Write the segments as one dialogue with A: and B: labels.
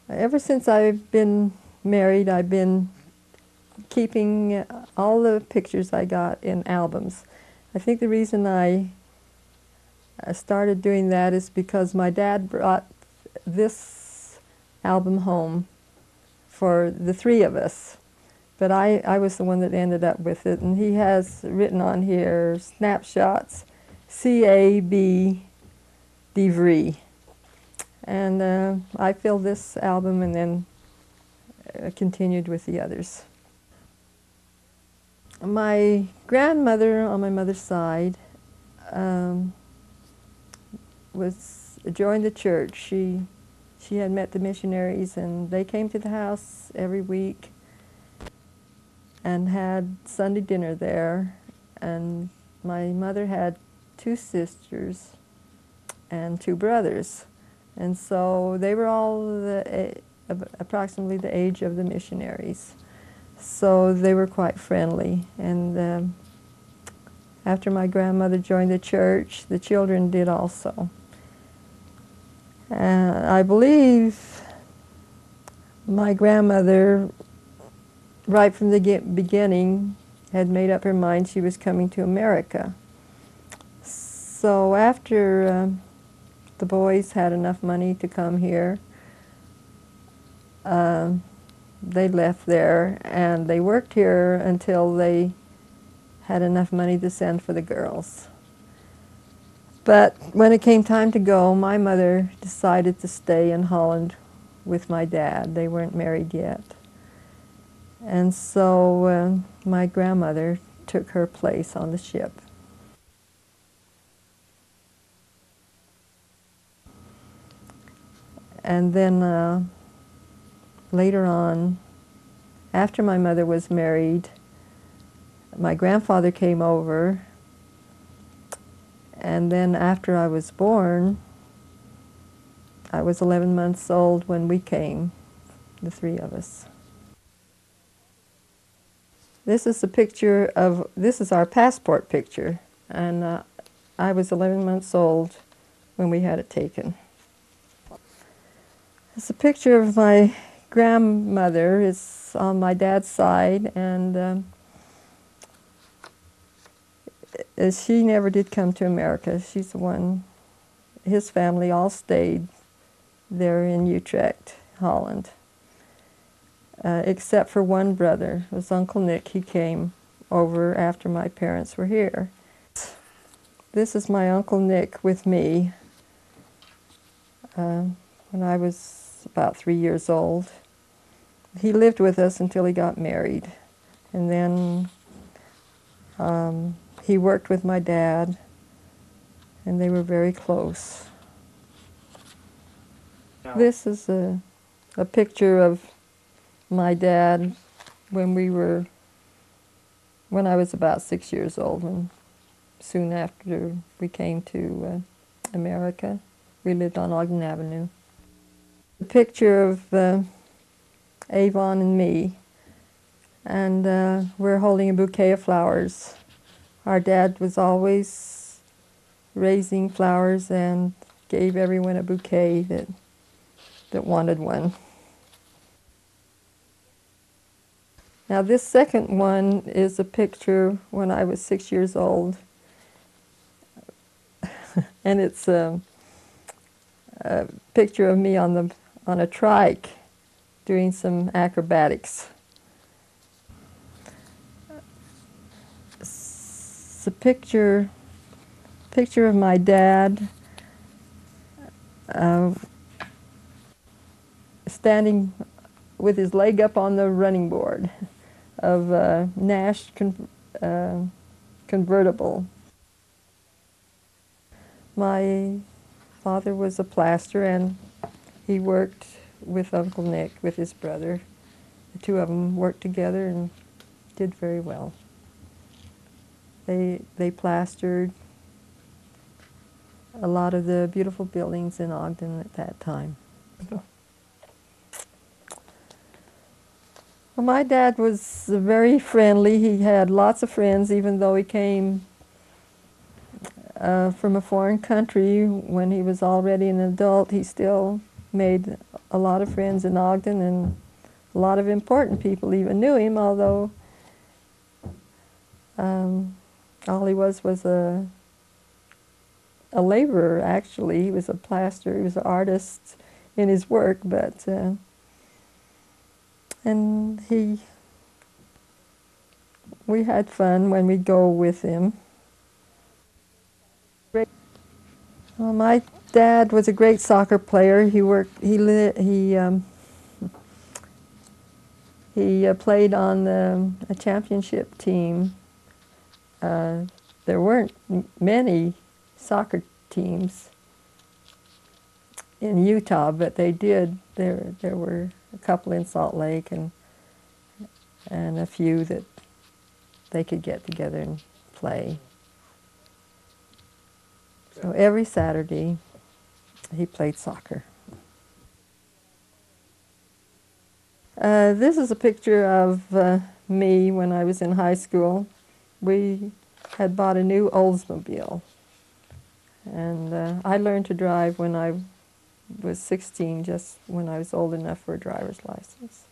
A: Ever since I've been married, I've been keeping all the pictures I got in albums. I think the reason I started doing that is because my dad brought this album home for the three of us. But I was the one that ended up with it, and he has written on here, snapshots, C-A-B Divry. And I filled this album and then continued with the others. My grandmother on my mother's side joined the church. She had met the missionaries, and they came to the house every week and had Sunday dinner there. And my mother had two sisters and two brothers. And so they were all approximately the age of the missionaries. So they were quite friendly. And after my grandmother joined the church, the children did also. I believe my grandmother, right from the beginning, had made up her mind she was coming to America. So after the boys had enough money to come here, they left there, and they worked here until they had enough money to send for the girls. But when it came time to go, my mother decided to stay in Holland with my dad. They weren't married yet. And so my grandmother took her place on the ship. And then later on, after my mother was married, my grandfather came over, and then after I was born, I was 11 months old when we came, the three of us. This is a picture of, this is our passport picture, and I was 11 months old when we had it taken. It's a picture of my grandmother. It's on my dad's side, and she never did come to America. She's the one, his family all stayed there in Utrecht, Holland. Except for one brother, it was Uncle Nick. He came over after my parents were here. This is my Uncle Nick with me when I was about 3 years old. He lived with us until he got married, and then he worked with my dad, and they were very close. This is a picture of my dad when I was about 6 years old, and soon after we came to America. We lived on Ogden Avenue. A picture of Avon and me, and we're holding a bouquet of flowers. Our dad was always raising flowers and gave everyone a bouquet that wanted one. Now this second one is a picture when I was 6 years old, and it's a picture of me on a trike doing some acrobatics. It's a picture of my dad standing with his leg up on the running board of a Nash convertible. My father was a plasterer, and he worked with Uncle Nick, with his brother. The two of them worked together and did very well. They plastered a lot of the beautiful buildings in Ogden at that time. Well, my dad was very friendly. He had lots of friends, even though he came from a foreign country. When he was already an adult, he still made a lot of friends in Ogden, and a lot of important people even knew him, although all he was a laborer, actually. He was a plasterer, he was an artist in his work, but, and we had fun when we'd go with him. Well, my dad was a great soccer player. He played on a championship team. There weren't many soccer teams in Utah, but they did. There were a couple in Salt Lake and a few that they could get together and play. So every Saturday he played soccer. This is a picture of me when I was in high school. We had bought a new Oldsmobile, and I learned to drive when I was 16, just when I was old enough for a driver's license.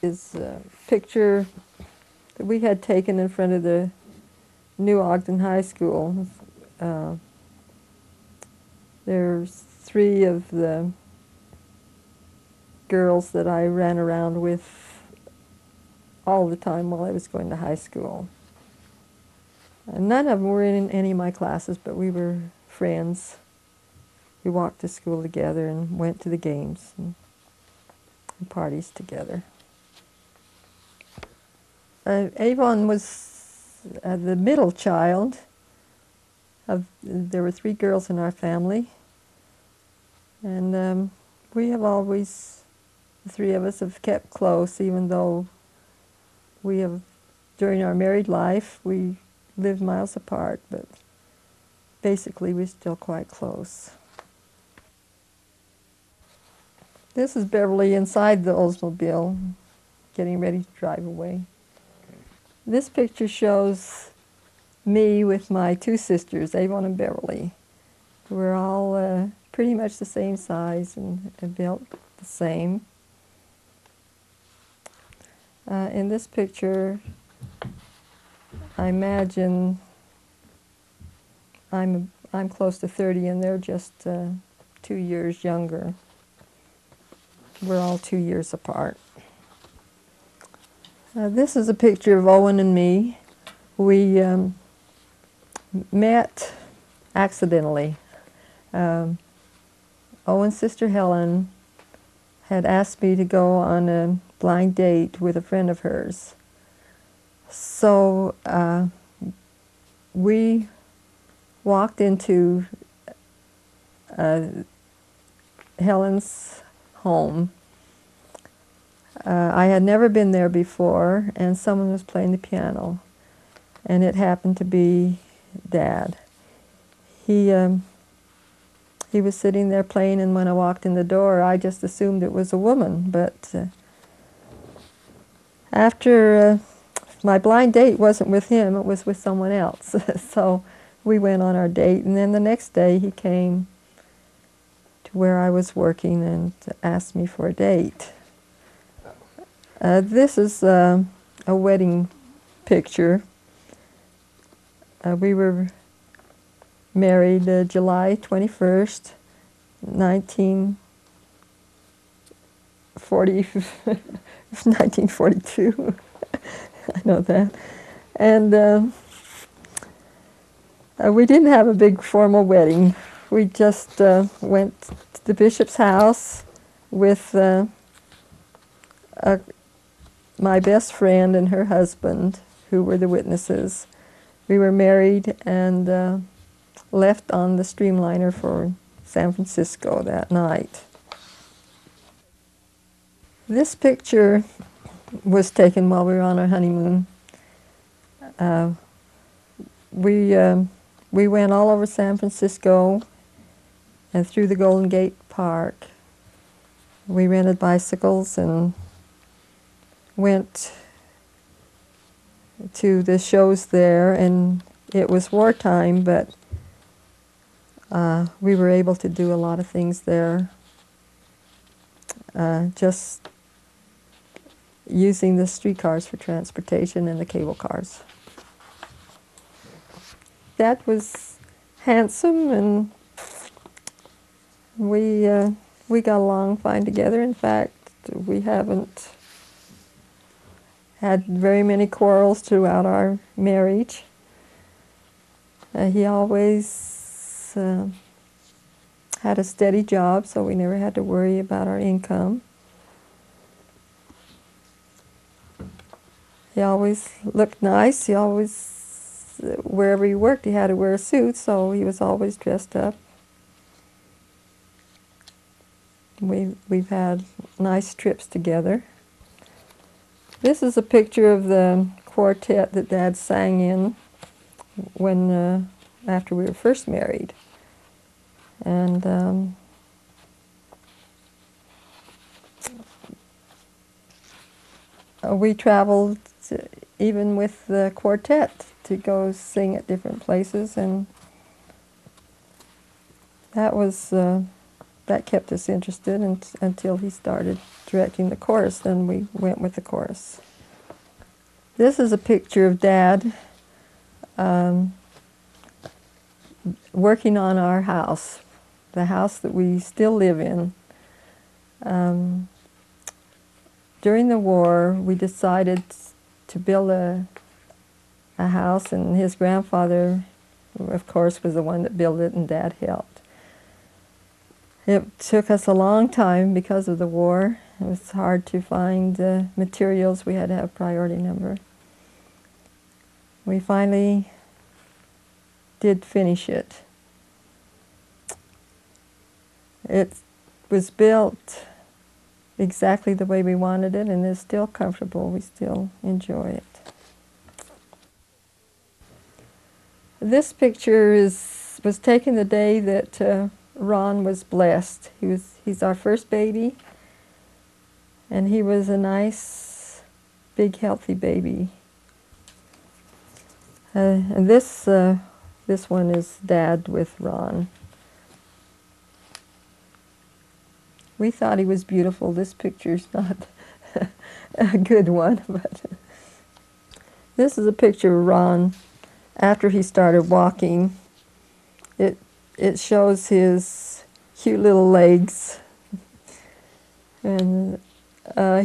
A: Is a picture that we had taken in front of the New Ogden High School. There's 3 of the girls that I ran around with all the time while I was going to high school. And none of them were in any of my classes, but we were friends. We walked to school together and went to the games and parties together. Avon was the middle child. There were 3 girls in our family, and we have always, the 3 of us have kept close, even though we have, during our married life, we lived miles apart, but basically we're still quite close. This is Beverly inside the Oldsmobile, getting ready to drive away. This picture shows me with my 2 sisters, Avon and Beverly. We're all pretty much the same size and built the same. In this picture, I imagine I'm close to 30 and they're just 2 years younger. We're all 2 years apart. This is a picture of Owen and me. We met accidentally. Owen's sister Helen had asked me to go on a blind date with a friend of hers. So we walked into Helen's home. I had never been there before, and someone was playing the piano, and it happened to be Dad. He was sitting there playing, and when I walked in the door, I just assumed it was a woman, but after my blind date wasn't with him, it was with someone else. So we went on our date, and then the next day he came to where I was working and asked me for a date. This is a wedding picture. We were married July 21st, 1942. I know that. And we didn't have a big formal wedding. We just went to the bishop's house with my best friend and her husband, who were the witnesses. We were married and left on the Streamliner for San Francisco that night. This picture was taken while we were on our honeymoon. We went all over San Francisco and through the Golden Gate Park. We rented bicycles and went to the shows there, and it was wartime, but we were able to do a lot of things there. just using the streetcars for transportation and the cable cars. Dad was handsome, and we got along fine together. In fact, we haven't had very many quarrels throughout our marriage. He always had a steady job, so we never had to worry about our income. He always looked nice. He always, wherever he worked, he had to wear a suit, so he was always dressed up. We've had nice trips together. This is a picture of the quartet that Dad sang in when after we were first married, and we traveled even with the quartet to go sing at different places, and that was that kept us interested until he started directing the chorus. Then we went with the chorus. This is a picture of Dad working on our house, the house that we still live in. During the war, we decided to build a house, and his grandfather, of course, was the one that built it, and Dad helped. It took us a long time because of the war. It was hard to find materials. We had to have priority number. We finally did finish it. It was built exactly the way we wanted it, and it's still comfortable. We still enjoy it. This picture was taken the day that Ron was blessed. He's our first baby, and he was a nice, big, healthy baby. And this one is Dad with Ron. We thought he was beautiful. This picture's not a good one, but this is a picture of Ron after he started walking. It shows his cute little legs. And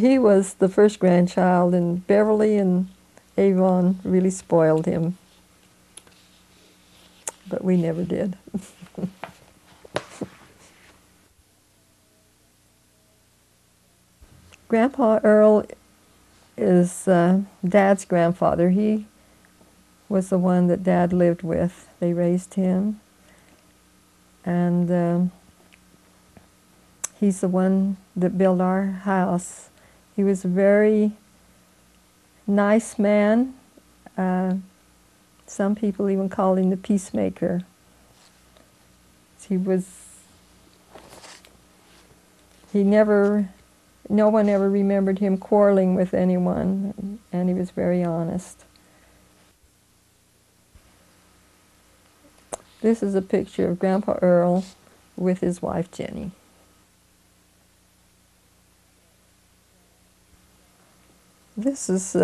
A: he was the first grandchild, and Beverly and Avon really spoiled him. But we never did. Grandpa Earl is Dad's grandfather. He was the one that Dad lived with. They raised him. And he's the one that built our house. He was a very nice man. Some people even called him the peacemaker. No one ever remembered him quarreling with anyone, and he was very honest. This is a picture of Grandpa Earl with his wife Jenny. This is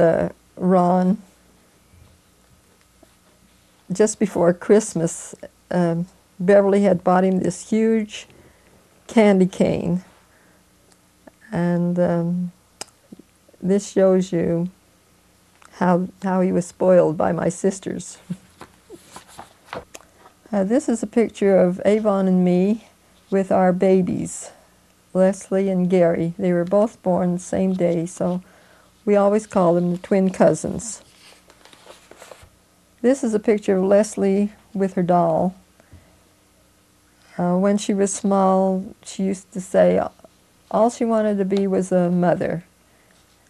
A: Ron. Just before Christmas, Beverly had bought him this huge candy cane. And this shows you how he was spoiled by my sisters. This is a picture of Avon and me with our babies, Leslie and Gary. They were both born the same day, so we always call them the twin cousins. This is a picture of Leslie with her doll. When she was small, she used to say all she wanted to be was a mother.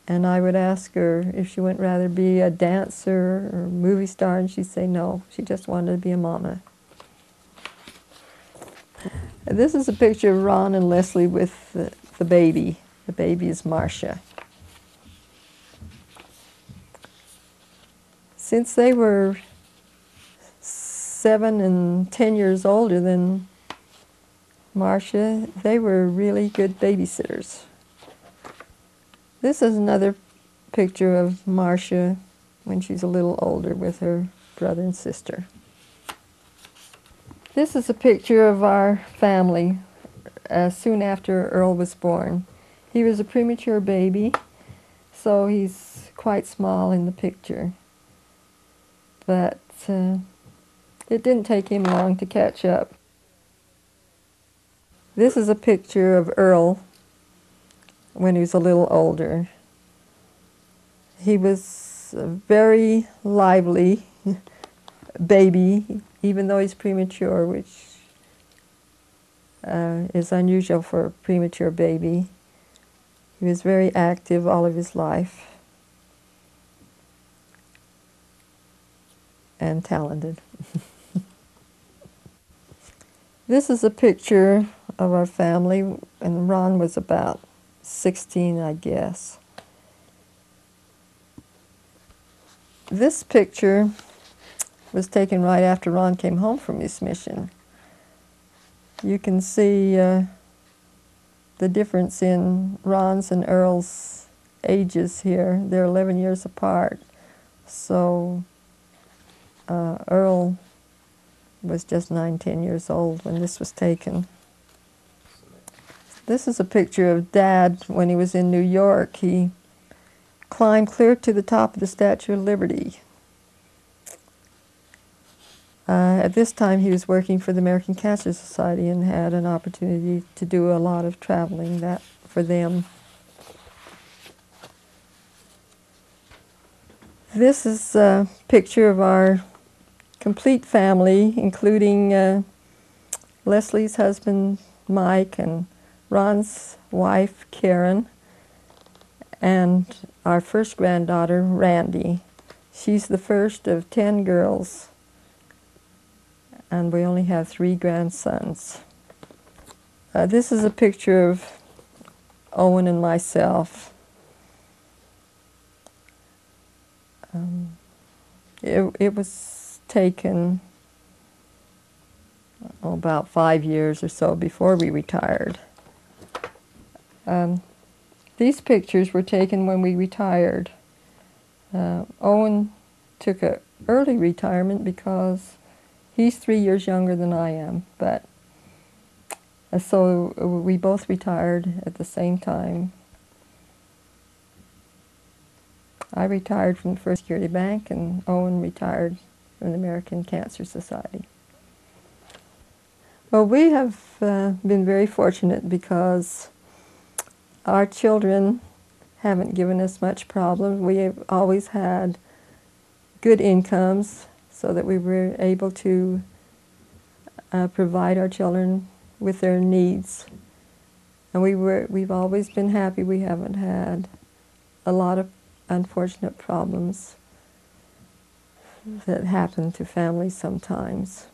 A: And I would ask her if she would rather be a dancer or a movie star, and she'd say no, she just wanted to be a mama. This is a picture of Ron and Leslie with the baby. The baby is Marcia. Since they were 7 and 10 years older than Marcia, they were really good babysitters. This is another picture of Marcia when she's a little older with her brother and sister. This is a picture of our family soon after Earl was born. He was a premature baby, so he's quite small in the picture. But it didn't take him long to catch up. This is a picture of Earl when he was a little older. He was a very lively baby, even though he's premature, which is unusual for a premature baby. He was very active all of his life and talented. This is a picture of our family, and Ron was about 16, I guess. This picture was taken right after Ron came home from his mission. You can see the difference in Ron's and Earl's ages here. They're 11 years apart. So Earl was just 9, 10 years old when this was taken. This is a picture of Dad when he was in New York. He climbed clear to the top of the Statue of Liberty. At this time he was working for the American Cancer Society and had an opportunity to do a lot of traveling for them. This is a picture of our complete family, including Leslie's husband, Mike, and Ron's wife, Karen, and our first granddaughter, Randy. She's the first of 10 girls, and we only have 3 grandsons. This is a picture of Owen and myself. It was taken about 5 years or so before we retired. These pictures were taken when we retired. Owen took an early retirement because he's 3 years younger than I am, but so we both retired at the same time. I retired from the First Security Bank, and Owen retired from the American Cancer Society. Well, we have been very fortunate because our children haven't given us much problems. We have always had good incomes so that we were able to provide our children with their needs. And we've always been happy. We haven't had a lot of unfortunate problems that happen to families sometimes.